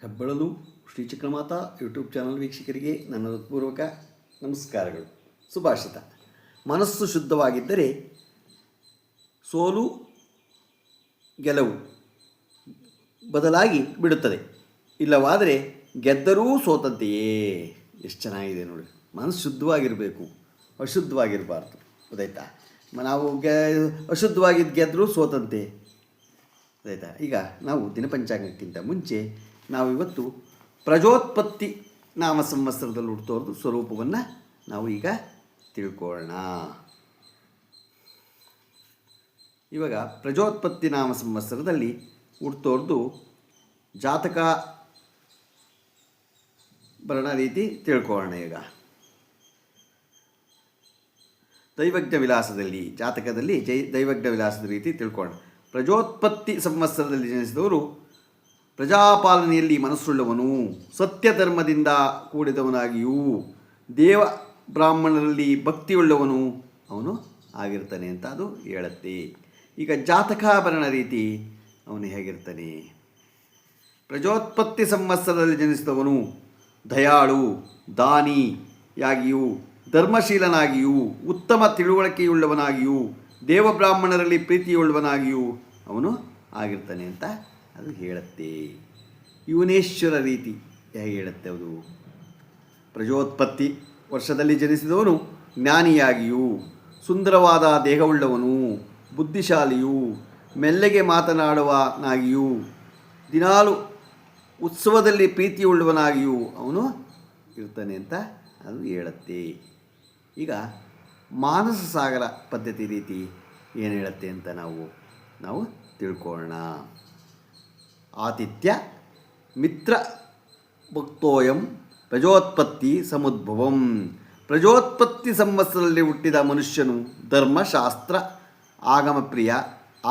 ಹೆಬ್ಬಳಲು Shri Chakramata YouTube channel ವೀಕ್ಷಕರಿಗೆ ನನ್ನ ಹೃತ್ಪೂರ್ವಕ ನಮಸ್ಕಾರಗಳು. ಸುಭಾಷಿತ: ಮನಸ್ಸು ಶುದ್ಧವಾಗಿದ್ದರೆ ಸೋಲು ಗೆಲುವು ಬದಲಾಗಿ ಬಿಡುತ್ತದೆ, ಇಲ್ಲವಾದರೆ ಗೆದ್ದರೂ ಸೋತಂತೆಯೇ. ಎಷ್ಟು ಚೆನ್ನಾಗಿದೆ ನೋಡಿ. ಮನಸ್ಸು ಶುದ್ಧವಾಗಿರಬೇಕು, ಅಶುದ್ಧವಾಗಿರಬಾರ್ದು. ಗೊತ್ತಾಯ್ತಾ? ನಾವು ಅಶುದ್ಧವಾಗಿದ್ದು ಗೆದ್ದರೂ ಸೋತಂತೆ. ಗೊತ್ತಾಯ್ತಾ? ಈಗ ನಾವು ದಿನಪಂಚಾಂಗಕ್ಕಿಂತ ಮುಂಚೆ ನಾವು ಇವತ್ತು ಪ್ರಜೋತ್ಪತ್ತಿ ನಾಮ ಸಂವತ್ಸರದಲ್ಲಿ ಹುಟ್ಟೋರ್ದು ಸ್ವರೂಪವನ್ನು ನಾವು ಈಗ ತಿಳ್ಕೊಳ್ಳೋಣ. ಇವಾಗ ಪ್ರಜೋತ್ಪತ್ತಿ ನಾಮ ಸಂವತ್ಸರದಲ್ಲಿ ಹುಟ್ಟೋರ್ದು ಜಾತಕ ಬರಣ ರೀತಿ ತಿಳ್ಕೊಳ್ಳೋಣ. ಈಗ ದೈವಜ್ಞ ವಿಲಾಸದಲ್ಲಿ ಜಾತಕದಲ್ಲಿ ದೈವಜ್ಞ ವಿಲಾಸದ ರೀತಿ ತಿಳ್ಕೊಳ್ಳೋಣ. ಪ್ರಜೋತ್ಪತ್ತಿ ಸಂವತ್ಸರದಲ್ಲಿ ಜನಿಸಿದವರು ಪ್ರಜಾಪಾಲನೆಯಲ್ಲಿ ಮನಸ್ಸುಳ್ಳವನು, ಸತ್ಯ ಧರ್ಮದಿಂದ ಕೂಡಿದವನಾಗಿಯೂ ದೇವ ಬ್ರಾಹ್ಮಣರಲ್ಲಿ ಭಕ್ತಿಯುಳ್ಳವನು ಅವನು ಆಗಿರ್ತಾನೆ ಅಂತ ಅದು ಹೇಳುತ್ತೆ. ಈಗ ಜಾತಕಾಭರಣ ರೀತಿ ಅವನು ಹೇಗಿರ್ತಾನೆ? ಪ್ರಜೋತ್ಪತ್ತಿ ಸಂವತ್ಸರದಲ್ಲಿ ಜನಿಸಿದವನು ದಯಾಳು, ದಾನಿಯಾಗಿಯೂ ಧರ್ಮಶೀಲನಾಗಿಯೂ ಉತ್ತಮ ತಿಳುವಳಿಕೆಯುಳ್ಳವನಾಗಿಯೂ ದೇವಬ್ರಾಹ್ಮಣರಲ್ಲಿ ಪ್ರೀತಿಯುಳ್ಳವನಾಗಿಯೂ ಅವನು ಆಗಿರ್ತಾನೆ ಅಂತ ಅದು ಹೇಳುತ್ತೆ. ಯುವನೇಶ್ವರ ರೀತಿ ಹೇಗೆ ಹೇಳುತ್ತೆ ಅದು? ಪ್ರಜೋತ್ಪತ್ತಿ ವರ್ಷದಲ್ಲಿ ಜನಿಸಿದವನು ಜ್ಞಾನಿಯಾಗಿಯೂ ಸುಂದರವಾದ ದೇಹವುಳ್ಳವನು, ಬುದ್ಧಿಶಾಲಿಯೂ ಮೆಲ್ಲಗೆ ಮಾತನಾಡುವನಾಗಿಯೂ ದಿನಾಲು ಉತ್ಸವದಲ್ಲಿ ಪ್ರೀತಿಯುಳ್ಳವನಾಗಿಯೂ ಅವನು ಇರ್ತಾನೆ ಅಂತ ಅದು ಹೇಳುತ್ತೆ. ಈಗ ಮಾನಸ ಸಾಗರ ಪದ್ಧತಿ ರೀತಿ ಏನು ಹೇಳುತ್ತೆ ಅಂತ ನಾವು ತಿಳ್ಕೊಳ್ಳೋಣ. ಆತಿಥ್ಯ ಮಿತ್ರ ಭಕ್ತೋಯಂ ಪ್ರಜೋತ್ಪತ್ತಿ ಸಮುದ್ಭವಂ. ಪ್ರಜೋತ್ಪತ್ತಿ ಸಂವತ್ಸರದಲ್ಲಿ ಹುಟ್ಟಿದ ಮನುಷ್ಯನು ಧರ್ಮಶಾಸ್ತ್ರ ಆಗಮಪ್ರಿಯ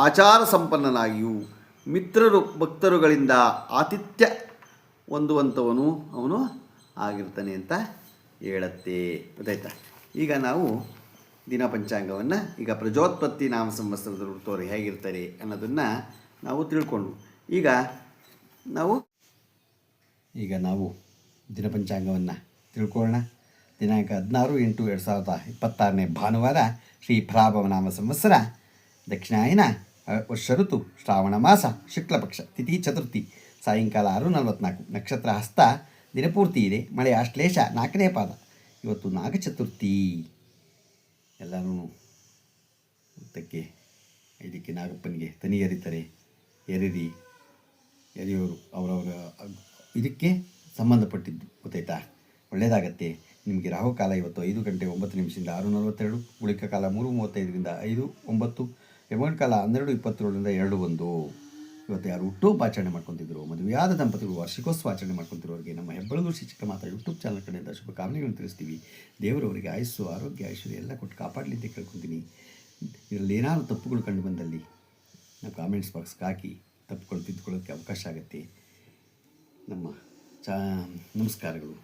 ಆಚಾರ ಸಂಪನ್ನನಾಗಿಯೂ ಮಿತ್ರರು ಭಕ್ತರುಗಳಿಂದ ಆತಿಥ್ಯ ಹೊಂದುವಂಥವನು ಅವನು ಆಗಿರ್ತಾನೆ ಅಂತ ಹೇಳುತ್ತೆ. ಗೊತ್ತಾಯ್ತಾ? ಈಗ ನಾವು ದಿನ ಪಂಚಾಂಗವನ್ನು ಈಗ ಪ್ರಜೋತ್ಪತ್ತಿ ನಾಮ ಸಂವತ್ಸರದಲ್ಲಿ ಹುಟ್ಟೋರು ಹೇಗಿರ್ತಾರೆ ಅನ್ನೋದನ್ನು ನಾವು ತಿಳ್ಕೊಂಡು ಈಗ ನಾವು ದಿನ ಪಂಚಾಂಗವನ್ನು ತಿಳ್ಕೊಳ್ಳೋಣ. ದಿನಾಂಕ 16/8/2026 ಭಾನುವಾರ ಶ್ರೀ ಫಲಾಭವ ನಾಮ ಸಂವತ್ಸರ, ದಕ್ಷಿಣಾಯನ, ವರ್ಷ ಋತು ಶ್ರಾವಣ ಮಾಸ, ಶುಕ್ಲಪಕ್ಷ, ತಿಥಿ ಚತುರ್ಥಿ, ಸಾಯಂಕಾಲ 6:44, ನಕ್ಷತ್ರ ಹಸ್ತ, ದಿನಪೂರ್ತಿ ಇದೆ, ಮಳೆ ಆಶ್ಲೇಷ 4ನೇ ಪಾದ. ಇವತ್ತು ನಾಗಚತುರ್ಥಿ. ಎಲ್ಲರೂ ಇದಕ್ಕೆ ನಾಗಪ್ಪನಿಗೆ ತನಿ ಎರಿತಾರೆ. ಎರೆಯೋರು ಅವರವರ ಇದಕ್ಕೆ ಸಂಬಂಧಪಟ್ಟಿದ್ದು. ಗೊತ್ತಾಯ್ತಾ? ಒಳ್ಳೆಯದಾಗತ್ತೆ. ನಿಮಗೆ ರಾಹುಕಾಲ ಇವತ್ತು 5 ಗಂಟೆ 9 ನಿಮಿಷದಿಂದ 6:42, ಉಳಿಕ ಕಾಲ 3:35ರಿಂದ 5:09, ಯಮಗಂಡ ಕಾಲ 12:27ರಿಂದ 2:1. ಇವತ್ತು ಯಾರು ಹುಟ್ಟುಹಬ್ಬ ಆಚರಣೆ ಮಾಡ್ಕೊತಿದ್ರು, ಮದುವೆಯಾದ ದಂಪತಿಗಳು ವಾರ್ಷಿಕೋತ್ಸವ ಆಚರಣೆ ಮಾಡ್ಕೊತಿರೋರಿಗೆ ನಮ್ಮ ಹೆಬ್ಬಳಲು ಶ್ರೀ ಚಕ್ರಮಾತಾ ಯೂಟ್ಯೂಬ್ ಚಾನಲ್ ಕಡೆಯಿಂದ ಶುಭಕಾಮನೆಗಳನ್ನು ತಿಳಿಸ್ತೀವಿ. ದೇವರವರಿಗೆ ಆಯುಸ್ಸು, ಆರೋಗ್ಯ, ಐಶ್ವರ್ಯ ಎಲ್ಲ ಕೊಟ್ಟು ಕಾಪಾಡಲಿದ್ದೆ ಕೇಳ್ಕೊತೀನಿ. ಇದರಲ್ಲಿ ಏನಾದರೂ ತಪ್ಪುಗಳು ಕಂಡು ಬಂದಲ್ಲಿ ನಾವು ಕಾಮೆಂಟ್ಸ್ ಬಾಕ್ಸ್ಗೆ ಹಾಕಿ ತಪ್ಪುಗಳು ತಿದ್ದುಕೊಳ್ಳೋಕ್ಕೆ ಅವಕಾಶ ಆಗುತ್ತೆ. ನಮಸ್ಕಾರಗಳು.